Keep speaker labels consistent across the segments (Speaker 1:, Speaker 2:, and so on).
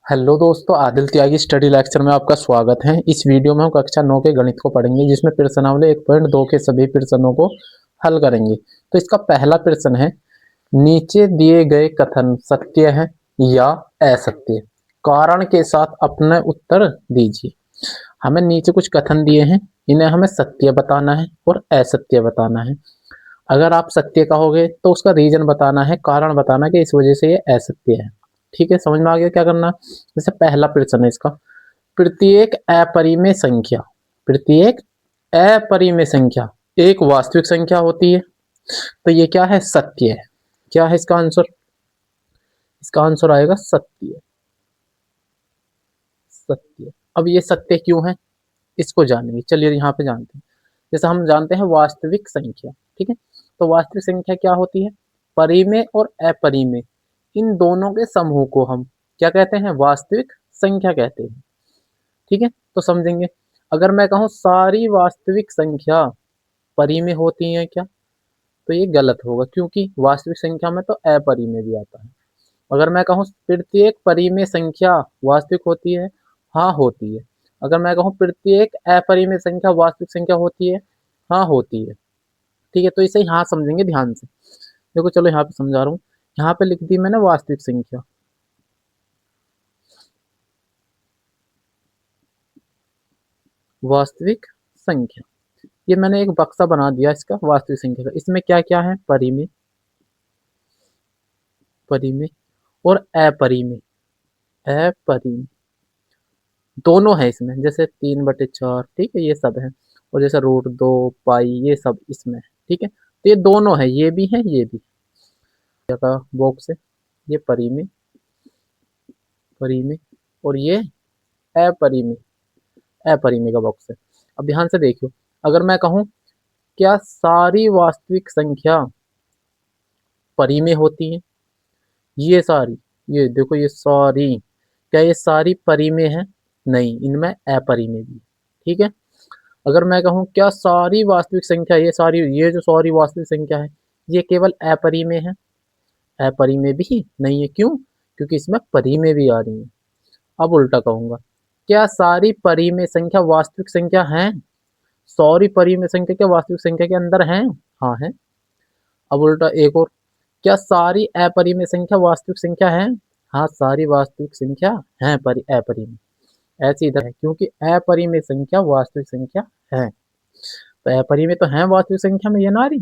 Speaker 1: Hello दोस्तों, आदिल त्यागी study lecture में आपका स्वागत है। इस वीडियो में हम कक्षा 9 के गणित को पढ़ेंगे, जिसमें प्रश्नावली 1.2 के सभी प्रश्नों को हल करेंगे। तो इसका पहला प्रश्न है, नीचे दिए गए कथन सत्य है या असत्य? कारण के साथ अपना उत्तर दीजिए। हमें नीचे कुछ कथन दिए हैं, इन्हें हमें सत्य बताना है और असत्य बताना है। अगर आप सत्य कहोगे तो उसका रीजन बताना है, कारण बताना कि इस वजह से ये असत्य है। ठीक है, समझ में आ गया क्या करना। जैसे पहला प्रश्न है इसका, प्रत्येक अपरिमेय संख्या, प्रत्येक अपरिमेय संख्या एक वास्तविक संख्या होती है। तो ये क्या है? सत्य है। क्या है इसका आंसर? इसका आंसर आएगा सत्य। सत्य। अब ये सत्य क्यों है, इसको जानेंगे। चलिए यहाँ पे जानते हैं। जैसे हम जानते हैं वास्तविक संख्या, ठीक है। तो वास्तविक संख्या क्या होती है? परिमेय और अपरिमेय, इन दोनों के समूह को हम क्या कहते हैं? वास्तविक संख्या कहते हैं। ठीक है, तो समझेंगे। अगर मैं कहूँ सारी वास्तविक संख्या परिमेय होती हैं क्या, तो ये गलत होगा, क्योंकि वास्तविक संख्या में तो अपरिमेय भी आता है। अगर मैं कहूँ प्रत्येक परिमेय संख्या वास्तविक होती है, हाँ होती है। अगर मैं कहूँ प्रत्येक अपरिमेय संख्या वास्तविक संख्या होती है, हाँ होती है। ठीक है, तो इसे यहाँ समझेंगे ध्यान से। देखो चलो यहाँ पे समझा रहा हूँ। यहाँ पे लिख दी मैंने वास्तविक संख्या, वास्तविक संख्या। ये मैंने एक बक्सा बना दिया इसका वास्तविक संख्या का। इसमें क्या क्या है? परिमेय, परिमेय और अपरिमेय। अपरिमेय दोनों है इसमें, जैसे 3/4, ठीक है, ये सब है। और जैसे √2 पाई, ये सब इसमें है। ठीक है, तो ये दोनों है, ये भी है ये भी। का बॉक्स है, ये परिमेय, परिमेय, और ये अपरिमेय, अपरिमेय का बॉक्स है। अब ध्यान से देखियो, अगर मैं कहूँ क्या सारी वास्तविक संख्या परिमेय होती है? ये सारी, ये देखो ये सारी, क्या ये सारी परिमेय है? नहीं, इनमें अपरिमेय भी है। ठीक है। अगर मैं कहूँ क्या सारी वास्तविक संख्या, ये सारी, ये जो सारी वास्तविक संख्या है, ये केवल अपरिमेय है? अपरिमेय भी नहीं है। क्यों? क्योंकि इसमें परिमेय भी आ रही है। अब उल्टा कहूंगा, क्या सारी परिमेय संख्या वास्तविक संख्या है? सारी परिमेय संख्या क्या वास्तविक संख्या के अंदर है? हाँ है। अब उल्टा एक और, क्या सारी अपरिमेय संख्या वास्तविक संख्या है? हाँ, सारी वास्तविक संख्या है अपरिमेय। ऐसी इधर है, क्योंकि अपरिमेय संख्या वास्तविक संख्या है। तो अपरिमेय तो है वास्तविक संख्या में, ये ना आ रही,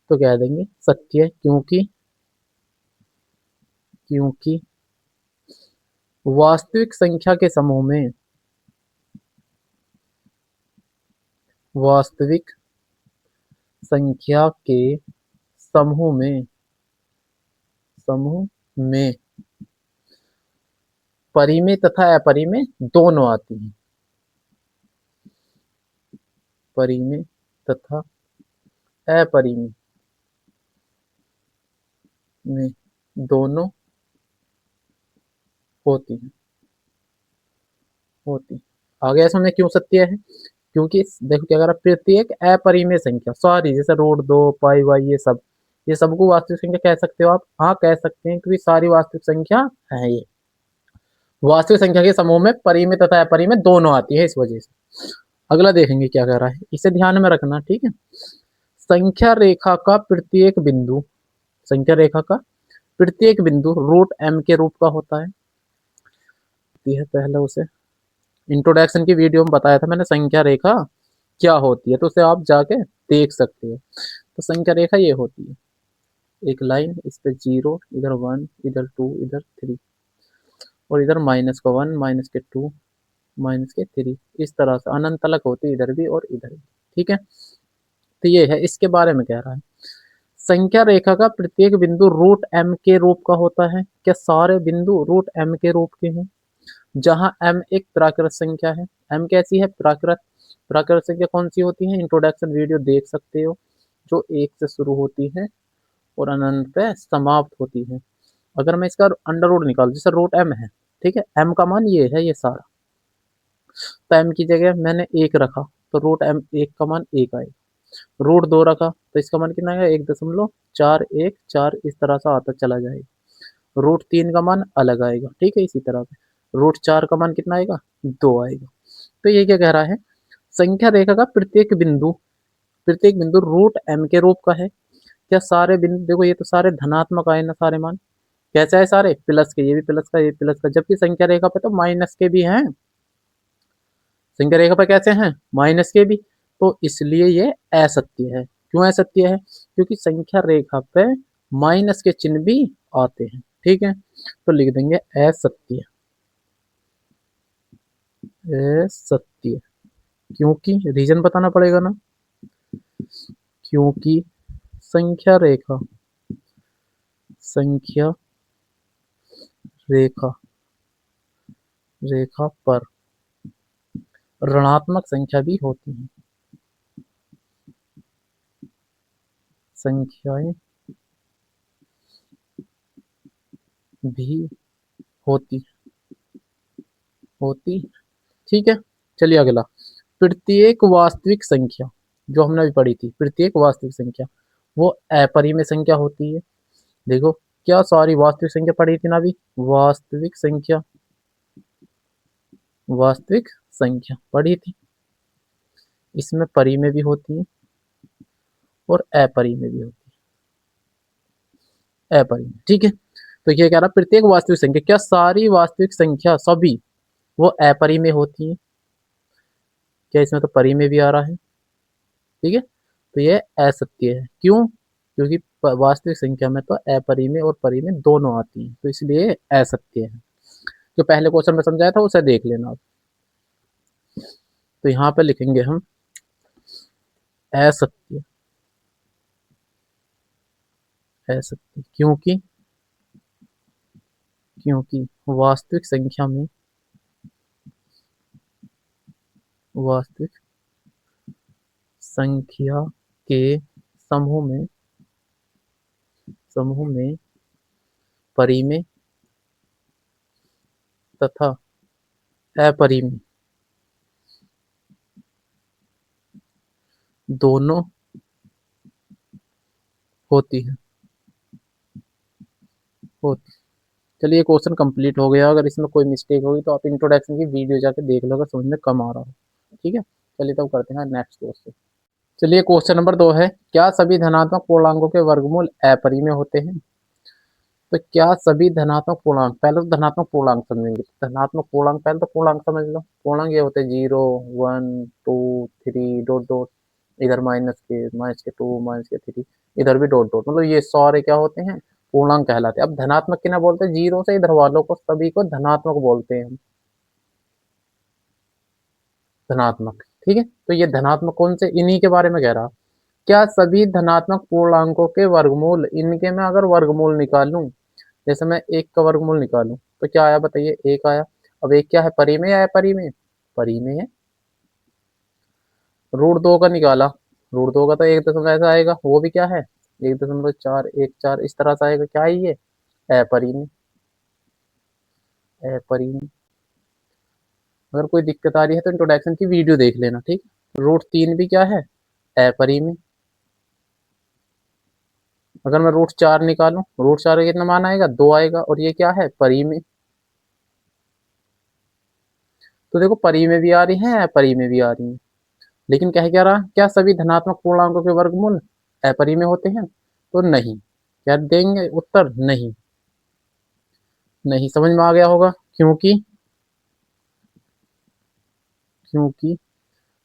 Speaker 1: तो कह देंगे सत्य है। क्योंकि क्योंकि वास्तविक संख्या के समूह में, वास्तविक संख्या के समूह में, समूह में परिमेय तथा अपरिमेय दोनों आती हैं। परिमेय तथा अपरिमेय में दोनों होती हैं, होती हैं। आगे ऐसा में क्यों सत्य है? क्योंकि देखो क्या करा, प्रत्येक अपरिमेय संख्या सारी, जैसे √2 पाई वाई, ये सब, ये सबको वास्तविक संख्या कह सकते हो आप? हाँ कह सकते हैं, क्योंकि सारी वास्तविक संख्या है। ये वास्तविक संख्या के समूह में परिमेय तथा अपरिमेय दोनों आती है, इस वजह से। अगला देखेंगे क्या कह रहा है, इसे ध्यान में रखना, ठीक है। संख्या रेखा का प्रत्येक बिंदु, संख्या रेखा का प्रत्येक बिंदु √m के रूप का होता है। है पहले उसे इंट्रोडक्शन की वीडियो में बताया था मैंने, संख्या रेखा क्या होती है, तो उसे आप जाके देख सकते हो। तो संख्या रेखा ये होती है, एक लाइन, इस पे 0, इधर 1, इधर 2, इधर 3, और इधर -1, -2, -3, इस तरह से अनंत तक होती है, इधर भी और इधर भी। ठीक है, तो ये है, इसके बारे में कह रहा है। संख्या रेखा का प्रत्येक बिंदु √m के रूप का होता है। क्या सारे बिंदु √m के रूप के हैं? जहां m एक प्राकृत संख्या है। m कैसी है? प्राकृत। प्राकृत संख्या कौन सी होती है? इंट्रोडक्शन वीडियो देख सकते हो, जो 1 से शुरू होती है और अनंत पे समाप्त होती है। अगर मैं इसका अंडर रूट निकालू, जैसे √m है, ठीक है, m का मान ये है, ये सारा, तो m की जगह मैंने 1 रखा, तो √m 1 का मान 1 आएगा। √2 रखा, तो इसका मान कितना आएगा? 1.414, इस तरह से आता चला जाएगा। √3 का मान अलग आएगा, ठीक है। इसी तरह से √4 का मान कितना आएगा, 2 आएगा। तो ये क्या कह रहा है, संख्या रेखा का प्रत्येक बिंदु √m के रूप का है। क्या सारे बिंदु, देखो ये तो सारे धनात्मक आए ना सारे मान, कैसे आए सारे, प्लस के, ये भी प्लस का, ये प्लस का, जबकि संख्या रेखा पे तो माइनस के भी हैं, संख्या रेखा पे कैसे हैं, माइनस के भी। तो इसलिए ये असत्य है। क्यों असत्य है, क्योंकि संख्या रेखा पे माइनस के चिन्ह भी आते हैं, ठीक है। तो लिख देंगे असत्य, असत्य। क्योंकि रीजन बताना पड़ेगा ना, क्योंकि संख्या रेखा रेखा रेखा पर ऋणात्मक संख्या भी होती है, संख्याएं भी होती होती ठीक है। चलिए अगला, प्रत्येक वास्तविक संख्या, जो हमने अभी पढ़ी थी, प्रत्येक वास्तविक संख्या वो अपरिमेय संख्या होती है। देखो क्या सारी वास्तविक संख्या पढ़ी थी ना अभी, वास्तविक संख्या पढ़ी थी, इसमें परिमेय भी होती है और अपरिमेय भी होती है, अपरिमेय, ठीक है। तो ये कह रहा प्रत्येक वास्तविक संख्या, क्या सारी वास्तविक संख्या सभी वो अपरिमेय होती है, क्या इसमें तो परिमेय भी आ रहा है, ठीक है। तो ये असत्य है। क्यों, क्योंकि वास्तविक संख्या में तो अपरिमेय और परिमेय दोनों आती हैं, तो इसलिए असत्य है। जो पहले क्वेश्चन में समझाया था उसे देख लेना आप। तो यहाँ पे लिखेंगे हम असत्य, असत्य, क्योंकि वास्तविक संख्या के समूह में परिमेय तथा अपरिमेय दोनों होती है, होती। चलिए क्वेश्चन कंप्लीट हो गया। अगर इसमें कोई मिस्टेक होगी तो आप इंट्रोडक्शन की वीडियो जाके देख लो, अगर समझ में कम आ रहा हो, ठीक है। चलिए तब करते हैं नेक्स्ट क्वेश्चन। चलिए क्वेश्चन नंबर 2 है, क्या सभी धनात्मक पूर्णांकों के वर्गमूल अपरिमेय होते हैं। तो क्या सभी धनात्मक पूर्णांक, पहले तो धनात्मक पूर्णांक समझेंगे। धनात्मक पूर्णांक, पहले तो पूर्णांक समझ लो। पूर्णांक ये होते हैं 0 1 2 3 डॉट डॉट, इधर -2 -3, इधर भी डॉट डॉट, मतलब ये सारे क्या होते हैं, पूर्णांक कहलाते हैं। अब धनात्मक कितना बोलते हैं, 0 से इधर वालों को सभी को धनात्मक बोलते हैं हम, धनात्मक, ठीक है। तो ये धनात्मक कौन से, इन्हीं के बारे में कह रहा। क्या सभी धनात्मक पूर्णांकों के वर्गमूल, इनके मैं अगर वर्गमूल निकालूं, जैसे मैं 1 का वर्गमूल निकालूं तो क्या आया बताइए, 1 आया। अब 1 क्या है, परिमेय आया, परिमेय, परिमेय है। √2 का निकाला, √2 का तो 1 ऐसा आएगा, वो भी क्या है 1.414, इस तरह से आएगा, क्या है ये, अपरिमेय, अपरिमेय। अगर कोई दिक्कत आ रही है तो इंट्रोडक्शन की वीडियो देख लेना, ठीक। √3 भी क्या है, अपरिमेय। अगर मैं √4 निकालूं, √4 का कितना मान आएगा, 2 आएगा, और ये क्या है, परिमेय। तो देखो परिमेय भी आ रही है, अपरिमेय भी आ रही है, लेकिन क्या रहा, क्या सभी धनात्मक पूर्णांकों के वर्गमूल अपरिमेय होते हैं, तो नहीं। क्या देंगे उत्तर, नहीं। नहीं समझ में आ गया होगा, क्योंकि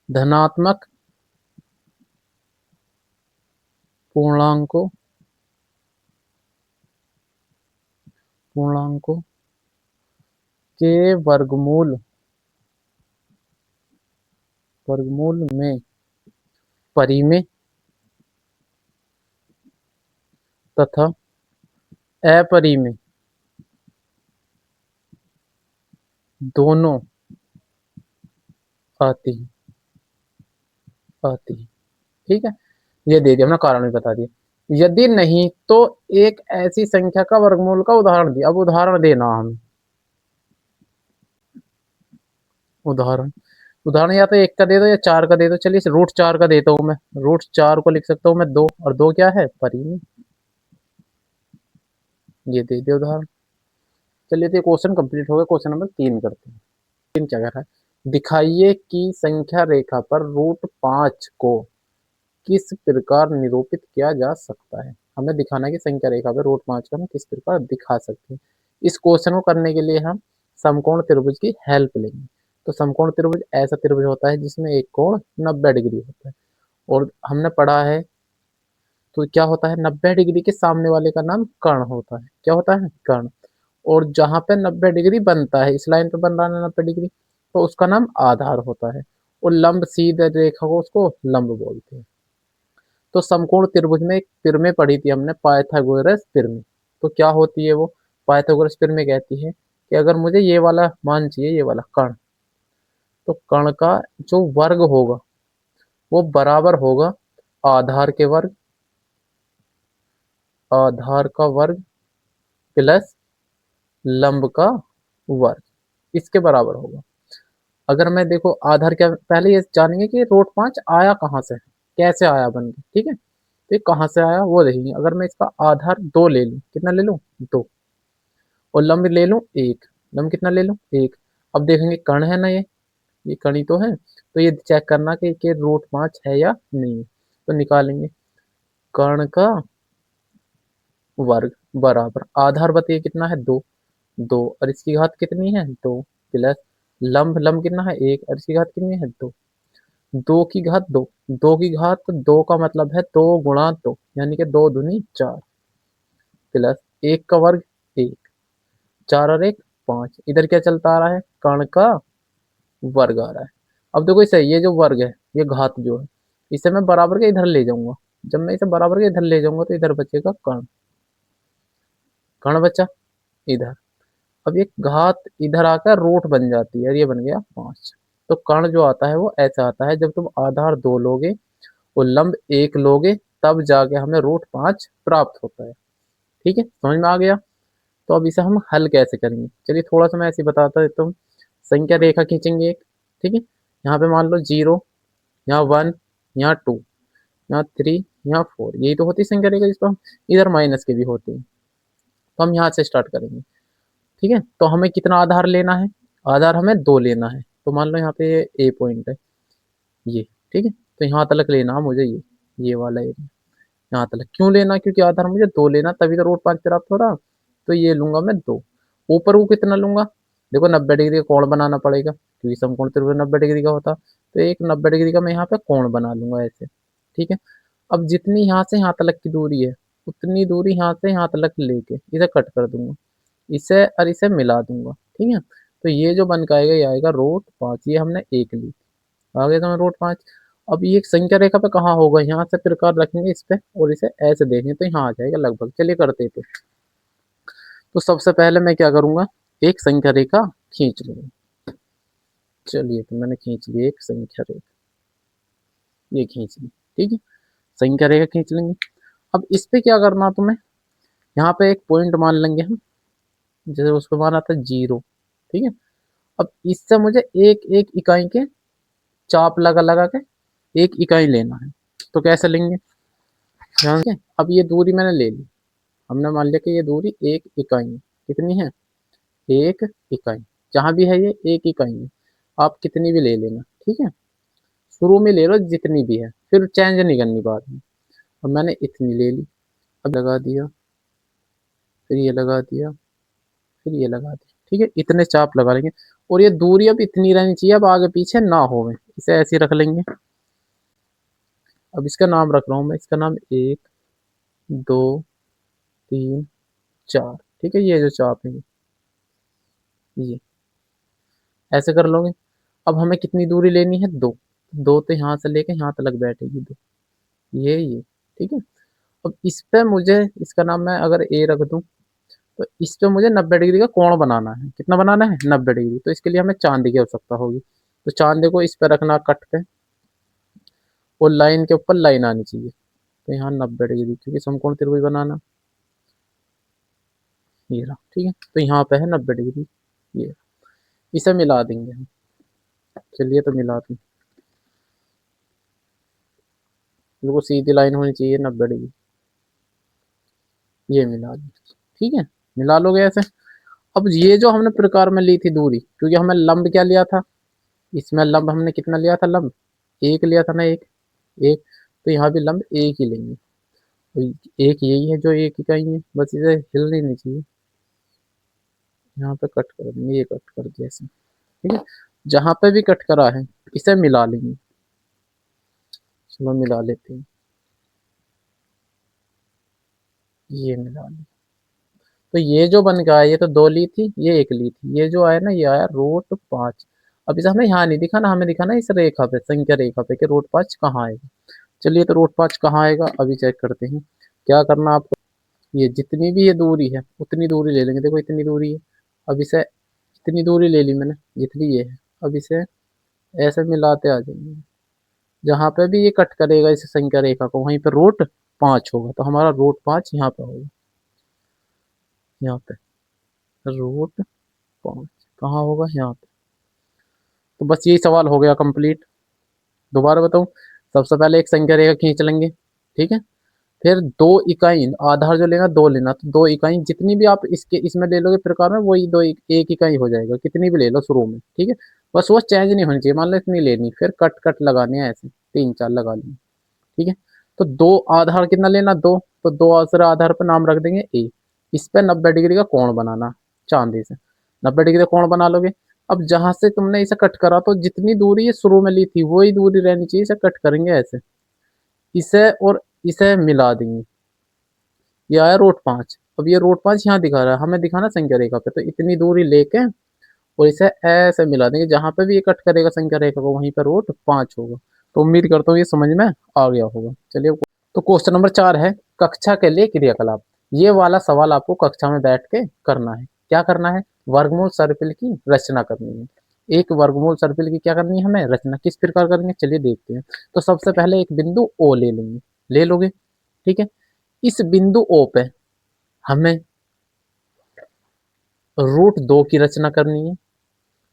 Speaker 1: धनात्मक पूर्णांकों के वर्गमूल में परिमेय तथा अपरिमेय दोनों आती आती, ठीक है। ये दे दिया हमने, कारण भी बता दिया। यदि नहीं तो एक ऐसी संख्या का वर्गमूल का उदाहरण दिया। अब उदाहरण देना हमें, उदाहरण उदाहरण या तो 1 का दे दो या 4 का दे दो। चलिए √4 का देता हूं मैं, √4 को लिख सकता हूं मैं 2, और 2 क्या है, परिमेय। ये दे दिया उदाहरण। चलिए तो ये क्वेश्चन कंप्लीट हो गया। क्वेश्चन नंबर 3 करते हैं। 3 क्या कह रहा है, दिखाइए कि संख्या रेखा पर रूट 5 को किस प्रकार निरूपित किया जा सकता है। हमें दिखाना है कि संख्या रेखा पर रूट 5 को हम किस प्रकार दिखा सकते हैं। इस क्वेश्चन को करने के लिए हम समकोण त्रिभुज की हेल्प लेंगे। तो समकोण त्रिभुज ऐसा त्रिभुज होता है जिसमें एक कोण 90 डिग्री होता है, और हमने पढ़ा है तो क्या होता है, 90 डिग्री के सामने वाले का नाम कर्ण होता है। क्या होता है, कर्ण। और जहां पे 90 डिग्री बनता है, इस लाइन पे बन रहा है 90 डिग्री, तो उसका नाम आधार होता है। और लंब सीधे रेखा को उसको लंब बोलते हैं। तो समकोण त्रिभुज में एक प्रमेय पढ़ी थी हमने, पाइथागोरस प्रमेय। तो क्या होती है वो, पाइथागोरस प्रमेय कहती है कि अगर मुझे ये वाला मान चाहिए, ये वाला कर्ण, तो कर्ण का जो वर्ग होगा वो बराबर होगा आधार के वर्ग, आधार का वर्ग प्लस लंब का वर्ग, इसके बराबर होगा। अगर मैं देखो आधार क्या, पहले ये जानेंगे कि रूट 5 आया कहाँ से, कैसे आया बन के, ठीक है। तो ये कहाँ से आया वो देखेंगे। अगर मैं इसका आधार 2 ले लूँ, कितना ले लूँ, 2, और लंब ले लूँ 1, लंब कितना ले लूँ, 1। अब देखेंगे कर्ण है ना, ये कर्ण ही तो है। तो ये चेक करना कि रूट 5 है या नहीं। तो निकालेंगे कर्ण का वर्ग बराबर आधार, बताइए कितना है, 2, 2, और इसकी घात कितनी है, 2, प्लस लंब, लंब कितना है, 1, और इसकी घात कितनी है, 2, 2 की घात 2, 2 की घात 2 का मतलब है 2 गुणा 2, यानी कि 2 दूनी 4, प्लस 1 का वर्ग 1, 4 और 1 5। इधर क्या चलता आ रहा है, कर्ण का वर्ग आ रहा है। अब देखो इसे, ये जो वर्ग है, ये घात जो है, इसे मैं बराबर के इधर ले जाऊंगा। जब मैं इसे बराबर के इधर ले जाऊंगा तो इधर बचेगा कर्ण, कर्ण बचा इधर। अब ये घात इधर आकर रूट बन जाती है, और ये बन गया 5। तो कर्ण जो आता है वो ऐसा आता है, जब तुम आधार 2 लोगे और लंब 1 लोगे, तब जाके हमें रूट 5 प्राप्त होता है। ठीक है, समझ में आ गया। तो अब इसे हम हल कैसे करेंगे, चलिए थोड़ा सा मैं ऐसे बताता देता हूँ। संख्या रेखा खींचेंगे एक, ठीक है। यहाँ पे मान लो 0, यहाँ 1, यहाँ 2, यहाँ 3, यहाँ 4, यही तो होती है संख्या रेखा, जिसको हम इधर माइनस के भी होते हैं। तो हम यहाँ से स्टार्ट करेंगे, ठीक है। तो हमें कितना आधार लेना है, आधार हमें 2 लेना है। तो मान लो यहाँ पे ए पॉइंट है ये, ठीक है। तो यहाँ तक लेना है मुझे, ये वाला एरिया यहाँ तक क्यों लेना, क्योंकि आधार मुझे 2 लेना, तभी तो रूट 5 प्राप्त हो रहा। तो ये लूंगा मैं 2। ऊपर को कितना लूंगा, देखो 90 डिग्री का कोण बनाना पड़ेगा, क्योंकि समकोण त्रिभुज 90 डिग्री का होता। तो एक 90 डिग्री का मैं यहाँ पे कोण बना लूंगा ऐसे, ठीक है। अब जितनी यहाँ से यहाँ तक की दूरी है, उतनी दूरी यहाँ से यहाँ तक लेके इसे कट कर दूंगा, इसे और इसे मिला दूंगा, ठीक है। तो ये जो बन के आएगा, ये आएगा रूट 5। ये हमने 1 ली, आ गया तो रूट 5। अब ये एक संख्या रेखा पे कहाँ होगा, यहाँ से प्रकार रखेंगे इस पे, और इसे ऐसे देखें तो यहाँ आ जाएगा लगभग। चलिए करते हैं। तो सबसे पहले मैं क्या करूंगा, एक संख्या रेखा खींच लूंगा। चलिए तो मैंने खींच ली एक संख्या रेखा, ये खींच ली, ठीक है। संख्या रेखा खींच लेंगे। अब इस पे क्या करना तुम्हें, यहाँ पे एक पॉइंट मान लेंगे हम, जैसे उस पर माना था 0, ठीक है। अब इससे मुझे एक एक इकाई के चाप लगा लगा के एक इकाई लेना है। तो कैसे लेंगे, ध्यान से। अब ये दूरी मैंने ले ली, हमने मान लिया कि ये दूरी 1 इकाई है। कितनी है, 1 इकाई। जहां भी है ये 1 इकाई है, आप कितनी भी ले लेना, ठीक है। शुरू में ले लो जितनी भी है, फिर चेंज नहीं करनी बाद में। अब मैंने इतनी ले ली, अब लगा दिया, फिर ये लगा दिया, फिर ये लगा दिया, ठीक है। इतने चाप लगा लेंगे, और ये दूरी अब इतनी रहनी चाहिए, अब आगे पीछे ना होवे, इसे ऐसे ही रख लेंगे। अब इसका नाम रख रहा हूँ मैं, इसका नाम 1, 2, 3, 4, ठीक है। ये जो चाप है ये ऐसे कर लोगे। अब हमें कितनी दूरी लेनी है, 2, 2 तो यहाँ से लेके यहाँ तक बैठेगी 2, ये, ठीक है। अब इस पे मुझे, इसका नाम मैं अगर ए रख दूं, तो इस पे मुझे 90 डिग्री का कोण बनाना है। कितना बनाना है, 90 डिग्री। तो इसके लिए हमें चांदी की आवश्यकता होगी। तो चांदी को इस पे रखना कट पे, और लाइन के ऊपर लाइन आनी चाहिए। तो यहाँ 90 डिग्री, क्योंकि समकोण त्रिभुज बनाना, ये रहा, ठीक है। तो यहाँ पे है 90 डिग्री, ये इसे मिला देंगे हम। चलिए तो मिला दें, बिल्कुल सीधी लाइन होनी चाहिए 90 डिग्री, ये मिला दें, ठीक है। मिला लोगे ऐसे। अब ये जो हमने प्रकार में ली थी दूरी, क्योंकि हमें लंब क्या लिया था, इसमें लंब हमने कितना लिया था, लंब एक लिया था ना, एक एक, तो यहाँ भी लंब एक ही लेंगे। तो एक यही है जो एक इकाई है, बस इसे हिलनी नहीं चाहिए। यहाँ पे कट कर देंगे, ये कट कर दिया ऐसे, ठीक है। जहां पे भी कट करा है इसे मिला लेंगे, चलो मिला लेते हैं, ये मिला लें। तो ये जो बन गया, ये तो दो ली थी, ये एक ली थी, ये जो आया ना, ये आया रूट 5। अब इसे हमें यहाँ नहीं दिखाना, हमें दिखाना इस रेखा पे, संख्या रेखा पे कि रूट 5 कहाँ आएगा। चलिए, तो रूट 5 कहाँ आएगा अभी चेक करते हैं। क्या करना आपको, ये जितनी भी ये दूरी है उतनी दूरी ले लेंगे, देखो इतनी दूरी है। अब इसे इतनी दूरी ले ली मैंने जितनी ये है, अब इसे ऐसे मिलाते आ जाएंगे। जहाँ पे भी ये कट करेगा इस संख्या रेखा को, वहीं पे रूट 5 होगा, तो हमारा रूट 5 यहाँ पे होगा, यहाँ पे रूट 5 कहाँ होगा, यहाँ पे। तो बस यही सवाल हो गया कंप्लीट। दोबारा बताऊं, सबसे पहले एक संख्या रेखा खींच लेंगे, ठीक है। फिर दो इकाई, आधार जो लेना दो लेना, तो दो इकाई जितनी भी आप इसके इसमें ले लोगे प्रकार में, वही एक इकाई हो जाएगा, कितनी भी ले लो शुरू में, ठीक है। बस वो चेंज नहीं होनी चाहिए, मान लो इतनी लेनी, फिर कट कट लगाने हैं ऐसे 3 4 लगा लेंगे, ठीक है। तो दो आधार कितना लेना, दो, तो दो दूसरे आधार पर नाम रख देंगे ए। इस पे 90 डिग्री का कोण बनाना, चांदी से 90 डिग्री का कोण बना लोगे। अब जहां से तुमने इसे कट करा, तो जितनी दूरी ये शुरू में ली थी वही दूरी रहनी चाहिए, इसे कट करेंगे ऐसे, इसे और इसे मिला देंगे। ये आया रूट 5। अब ये रूट 5 यहाँ दिखा रहा है, हमें दिखाना संख्या रेखा पे, तो इतनी दूरी लेके और इसे ऐसे मिला देंगे, जहां पे भी ये कट करेगा संख्या रेखा को वहीं पर रूट 5 होगा। तो उम्मीद करता हूँ ये समझ में आ गया होगा। चलिए, तो क्वेश्चन नंबर 4 है, कक्षा के लिए क्रियाकलाप। ये वाला सवाल आपको कक्षा में बैठ के करना है। क्या करना है, वर्गमूल सर्पिल की रचना करनी है। एक वर्गमूल सर्पिल की क्या करनी है हमें, रचना। किस प्रकार करेंगे चलिए देखते हैं। तो सबसे पहले एक बिंदु ओ ले लेंगे, ले लोगे, ठीक है। इस बिंदु ओ पे हमें रूट 2 की रचना करनी है,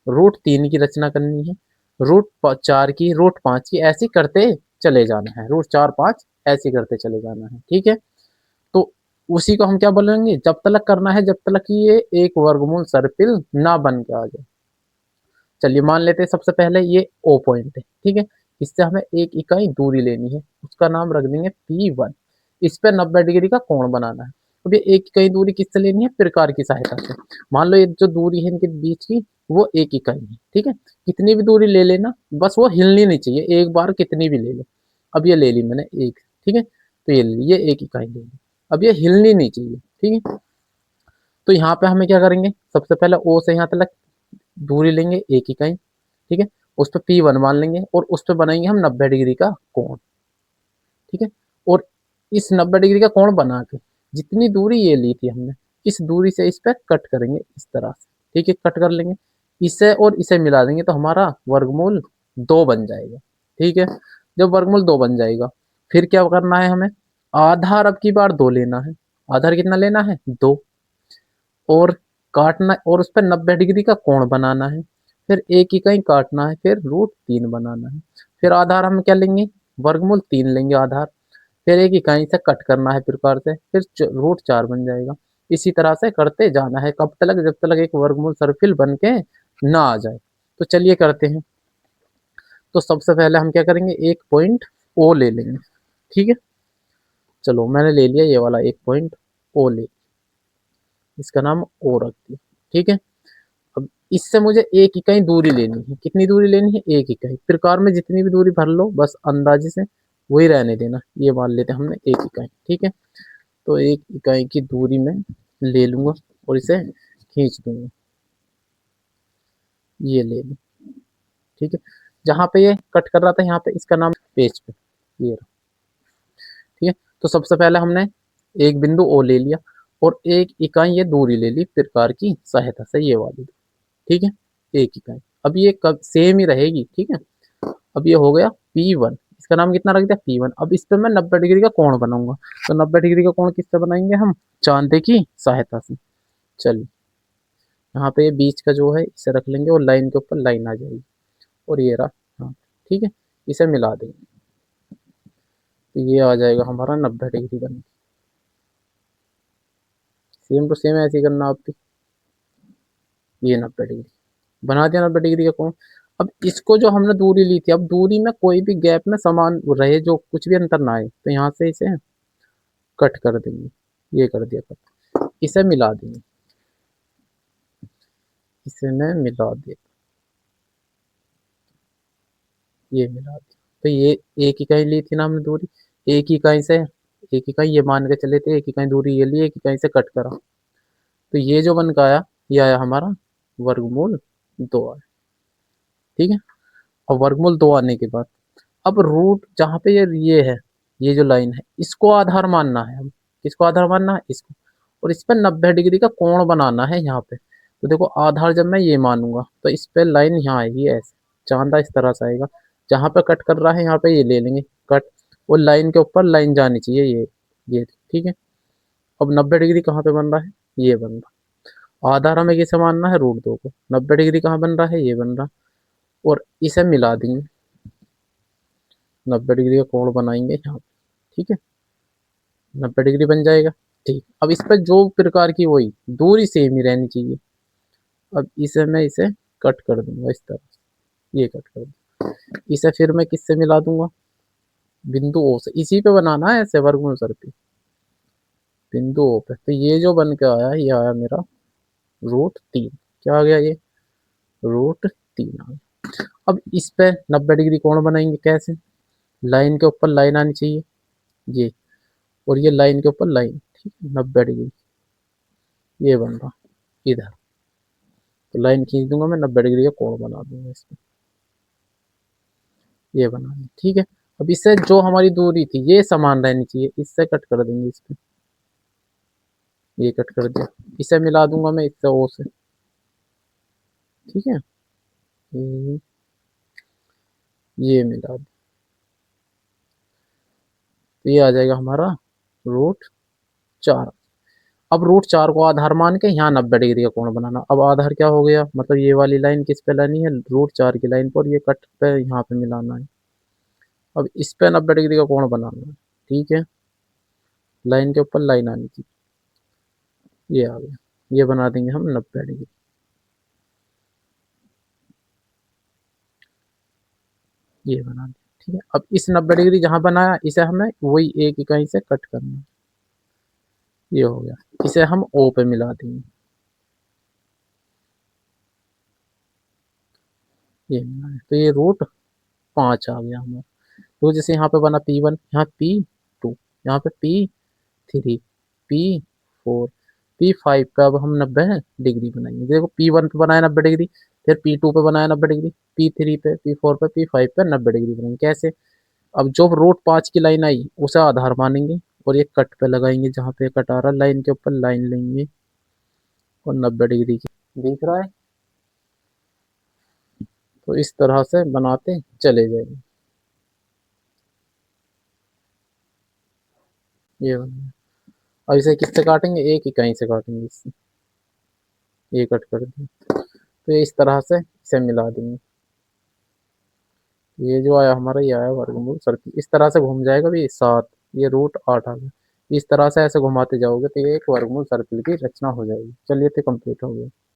Speaker 1: रूट 3 की रचना करनी है, रूट 4 की, रूट 5 की, ऐसी करते चले जाना है, रूट 4 5 ऐसे करते चले जाना है, ठीक है। तो उसी को हम क्या बोलेंगे, जब तक करना है जब तक कि ये एक वर्गमूल सर्पिल ना बन के आ जाए। चलिए मान लेते हैं सबसे पहले ये ओ पॉइंट है, ठीक है। इससे हमें एक इकाई दूरी लेनी है, उसका नाम रख देंगे P1। इस पे 90 डिग्री का कोण बनाना है। अब ये एक इकाई दूरी किससे लेनी है, प्रकार की सहायता से। मान लो ये जो दूरी है इनके बीच की, वो एक इकाई है, ठीक है। कितनी भी दूरी ले लेना, बस वो हिलनी नहीं चाहिए, एक बार कितनी भी ले लो। अब ये ले ली मैंने एक, ठीक है, तो ये ले ली, ये एक इकाई ले ली। अब ये हिलनी नहीं चाहिए, ठीक है। तो यहाँ पे हमें क्या करेंगे, सबसे पहले ओ से यहाँ तक दूरी लेंगे एक इकाई, ठीक है। उस पर P1 मान लेंगे और उस पर बनाएंगे हम 90 डिग्री का कोण, ठीक है। और इस 90 डिग्री का कोण बना के जितनी दूरी ये ली थी हमने, इस दूरी से इस पर कट करेंगे इस तरह से, ठीक है, कट कर लेंगे। इसे और इसे मिला देंगे, तो हमारा वर्गमूल 2 बन जाएगा, ठीक है। जब वर्गमूल 2 बन जाएगा, फिर क्या करना है हमें, आधार अब की बार 2 लेना है। आधार कितना लेना है, 2, और काटना, और उस पर 90 डिग्री का कोण बनाना है। फिर एक इकाई काटना है, फिर रूट 3 बनाना है। फिर आधार हम क्या लेंगे, वर्गमूल 3 लेंगे आधार। फिर एक इकाई से कट करना है प्रकार से, फिर रूट 4 बन जाएगा। इसी तरह से करते जाना है, कब तक, जब तक एक वर्गमूल सर्किल बन के ना आ जाए। तो चलिए करते हैं। तो सबसे पहले हम क्या करेंगे, एक पॉइंट ओ ले लेंगे, ठीक है। चलो मैंने ले लिया ये वाला एक पॉइंट ओ ले, इसका नाम ओ रख दिया, ठीक है। अब इससे मुझे एक इकाई दूरी लेनी है, कितनी दूरी लेनी है, एक इकाई। प्रकार में जितनी भी दूरी भर लो, बस अंदाजे से वही रहने देना। ये मान लेते हैं हमने एक इकाई, ठीक है। तो एक इकाई की दूरी में ले लूंगा और इसे खींच दूंगा, ये ले लूँ, ठीक है। जहां पे ये कट कर रहा था यहाँ पे, इसका नाम पेज पे, ये रहा, ठीक है। तो सबसे पहले हमने एक बिंदु ओ ले लिया और एक इकाई ये दूरी ले ली प्रकार की सहायता से, ये वाली, ठीक है, एक इकाई। अब ये कब सेम ही रहेगी, ठीक है। अब ये हो गया P1, इसका नाम कितना रख दिया, P1। अब इस पे मैं 90 डिग्री का कोण बनाऊंगा, तो 90 डिग्री का कोण किससे बनाएंगे हम, चांदे की सहायता से। चलिए, यहाँ पे ये बीच का जो है इसे रख लेंगे और लाइन के ऊपर लाइन आ जाएगी, और ये रहा, हाँ, ठीक है। इसे मिला देंगे, तो ये आ जाएगा हमारा 90 डिग्री का। सेम टू सेम ऐसे ही करना आप भी। ये 90 डिग्री बना दिया 90 डिग्री का कोण। अब इसको जो हमने दूरी ली थी, अब दूरी में कोई भी गैप में समान रहे, जो कुछ भी अंतर ना आए, तो यहाँ से इसे कट कर देंगे। ये कर दिया कट, इसे मिला देंगे, इसे मैं मिला दिया, ये मिला दिया। तो ये एक इकाई ली थी ना हमने दूरी, एक इकाई से, एक इकाई ये मान के चले थे, एक इकाई दूरी ये ली, एक इकाई से कट करा, तो ये जो बन का आया, ये आया हमारा वर्गमूल 2 आया। ठीक है। और वर्गमूल 2 आने के बाद अब रूट जहाँ पे ये है, ये जो लाइन है, इसको आधार मानना है। हम किसको आधार मानना है? इसको। और इस पर 90 डिग्री का कोण बनाना है यहाँ पे। तो देखो आधार जब मैं ये मानूंगा तो इस पे लाइन यहाँ आएगी ऐसे, चांदा इस तरह से आएगा। जहाँ पे कट कर रहा है यहाँ पे ये ले लेंगे कट, और लाइन के ऊपर लाइन जानी चाहिए ये। ठीक है। अब 90 डिग्री कहाँ पे बन रहा है? ये बन रहा। आधार हमें किसे मानना है? √2 को। 90 डिग्री कहाँ बन रहा है? ये बन रहा। और इसे मिला देंगे, 90 डिग्री का कोण बनाएंगे यहाँ पे। ठीक है। 90 डिग्री बन जाएगा। ठीक। अब इस पर जो प्रकार की वही दूरी सेम ही रहनी चाहिए। अब इसे मैं इसे कट कर दूंगा इस तरह से, ये कट कर दूंगा। इसे फिर मैं किससे मिला दूंगा? बिंदु ओ से। इसी पे बनाना है ऐसे वर्गमूल सर पे, बिंदु ओ पे। तो ये जो बन के आया, ये आया मेरा √3। क्या आ गया? ये √3 आ गया। अब इस पे 90 डिग्री कोण बनाएंगे कैसे? लाइन के ऊपर लाइन आनी चाहिए ये, और ये लाइन के ऊपर लाइन। ठीक है। 90 डिग्री ये बन रहा इधर, तो लाइन खींच दूंगा मैं, 90 डिग्री का कोण बना दूंगा इसमें, ये बना दिया। ठीक है। अब इससे जो हमारी दूरी थी ये समान रहनी चाहिए, इससे कट कर देंगे इसको, ये कट कर दिया। इसे मिला दूंगा मैं इससे ओ से। ठीक है। ये मिला दिया, तो ये आ जाएगा हमारा √4। अब √4 को आधार मान के यहाँ 90 डिग्री का कोण बनाना। अब आधार क्या हो गया? मतलब ये वाली लाइन किस पे लानी है? √4 की लाइन पर, ये कट पे यहाँ पे मिलाना है। अब इस पे 90 डिग्री का कोण बनाना है। ठीक है। लाइन के ऊपर लाइन आनी थी, ये आ गया। ये बना देंगे हम 90 डिग्री। ये बना दिया। ठीक है। अब इस 90 डिग्री जहां बनाया, इसे हमें वही एक इकाई से कट करना है। ये हो गया। इसे हम ओ पे मिला देंगे, ये मिला है। तो ये √5 आ गया हमारा। तो जैसे यहाँ पे बना P1, यहाँ P2, यहाँ पे P3, P4, P5 पे अब हम 90 डिग्री बनाएंगे। देखो P1 पे बनाया 90 डिग्री, फिर P2 पे बनाया 90 डिग्री, P3 पे, P4 पे, P5 पे 90 डिग्री बनाएंगे। कैसे? अब जो √5 की लाइन आई उसे आधार मानेंगे, और ये कट पे लगाएंगे, जहाँ पे कट आ रहा लाइन के ऊपर लाइन लेंगे, और 90 डिग्री की। दिख रहा है? तो इस तरह से बनाते चले जाएंगे। ये बन गया। अब इसे किससे काटेंगे? एक इकाई से काटेंगे इससे, ये कट कर दिया। तो ये इस तरह से इसे मिला देंगे। ये जो आया हमारा, ये आया वर्गमूल सर्कल, इस तरह से घूम जाएगा भी 7, ये √8 आ गया। इस तरह से ऐसे घुमाते जाओगे तो ये एक वर्गमूल सर्कल की रचना हो जाएगी। चलिए, तो कंप्लीट हो गया।